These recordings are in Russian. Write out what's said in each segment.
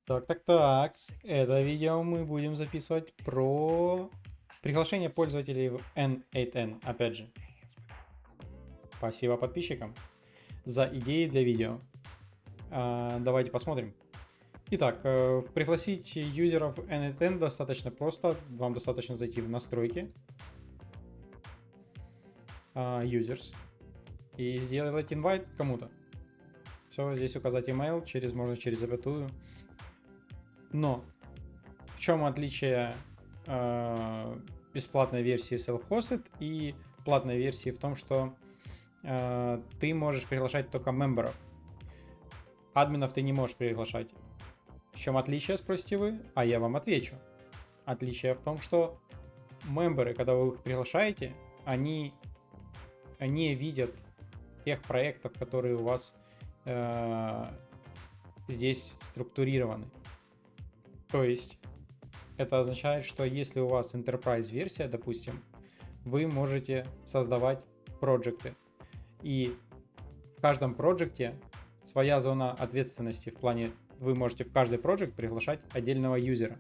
Так. Это видео мы будем записывать про приглашение пользователей в N8N. Опять же, спасибо подписчикам за идеи для видео. Давайте посмотрим. Итак, пригласить юзеров N8N достаточно просто. Вам достаточно зайти в настройки users и сделать invite кому-то. Все, здесь указать email, можно через запятую. Но в чем отличие бесплатной версии self-hosted и платной версии в том, что ты можешь приглашать только мемберов. Админов ты не можешь приглашать. В чем отличие, спросите вы? А я вам отвечу. Отличие в том, что мемберы, когда вы их приглашаете, они не видят тех проектов, которые у вас здесь структурированы. То есть это означает, что если у вас Enterprise версия, допустим, вы можете создавать проекты. И в каждом проекте своя зона ответственности в плане вы можете в каждый проект приглашать отдельного юзера.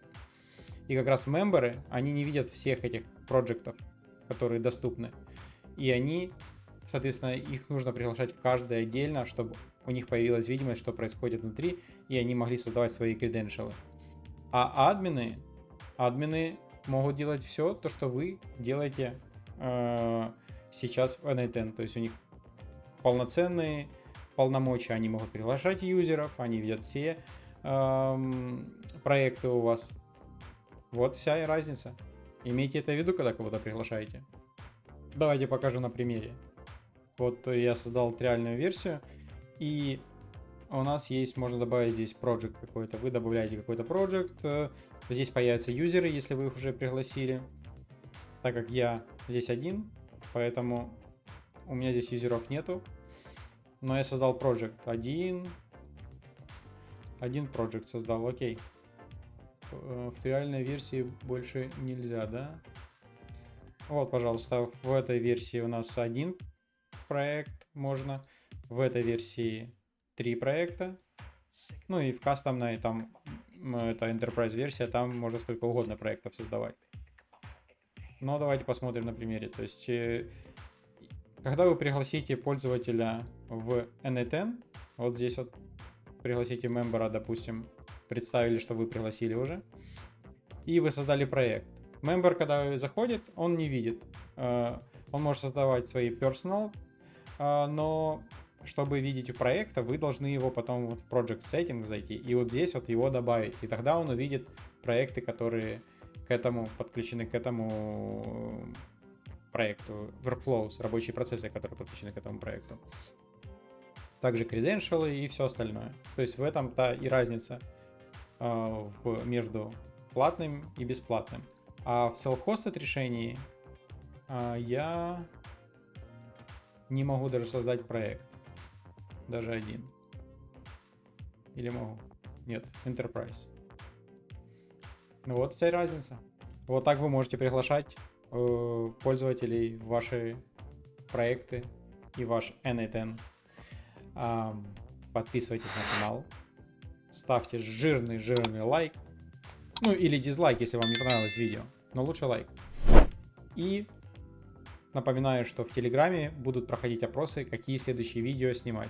И как раз мемберы, они не видят всех этих проектов, которые доступны. И они, соответственно, их нужно приглашать в каждый отдельно, чтобы у них появилась видимость, что происходит внутри, и они могли создавать свои креденшалы. А админы могут делать все то, что вы делаете сейчас в N8N. То есть у них полноценные полномочия, они могут приглашать юзеров, они видят все проекты у вас. Вот вся и разница. Имейте это в виду, когда кого-то приглашаете. Давайте покажу на примере. Вот я создал триальную версию, и у нас есть, можно добавить здесь project какой-то. Вы добавляете какой-то project, здесь появятся юзеры, если вы их уже пригласили. Так как я здесь один, поэтому у меня здесь юзеров нету. Но я создал project. Один project создал, окей. В реальной версии больше нельзя, да? Вот, пожалуйста, в этой версии у нас один проект можно. В этой версии 3 проекта. Ну и в кастомной, там, это Enterprise версия, там можно сколько угодно проектов создавать. Но давайте посмотрим на примере. То есть, когда вы пригласите пользователя в N8N, вот здесь вот пригласите мембера, допустим, представили, что вы пригласили уже, и вы создали проект. Мембер, когда заходит, он не видит. Он может создавать свои personal, но чтобы видеть у проекта, вы должны его потом вот в Project Settings зайти и вот здесь вот его добавить. И тогда он увидит проекты, которые к этому подключены к этому проекту. Workflows, рабочие процессы, которые подключены к этому проекту. Также credentials и все остальное. То есть в этом-то и разница между платным и бесплатным. А в self-hosted решении я не могу даже создать проект. Даже один. Или могу? Нет, Enterprise. Ну вот вся разница. Вот так вы можете приглашать пользователей в ваши проекты и ваш N8N. Подписывайтесь на канал. Ставьте жирный лайк. Ну или дизлайк, если вам не понравилось видео. Но лучше лайк. И напоминаю, что в Телеграме будут проходить опросы, какие следующие видео снимать.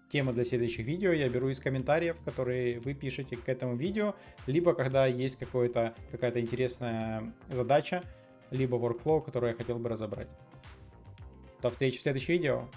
Темы для следующих видео я беру из комментариев, которые вы пишете к этому видео, либо когда есть какая-то интересная задача, либо workflow, который я хотел бы разобрать. До встречи в следующем видео.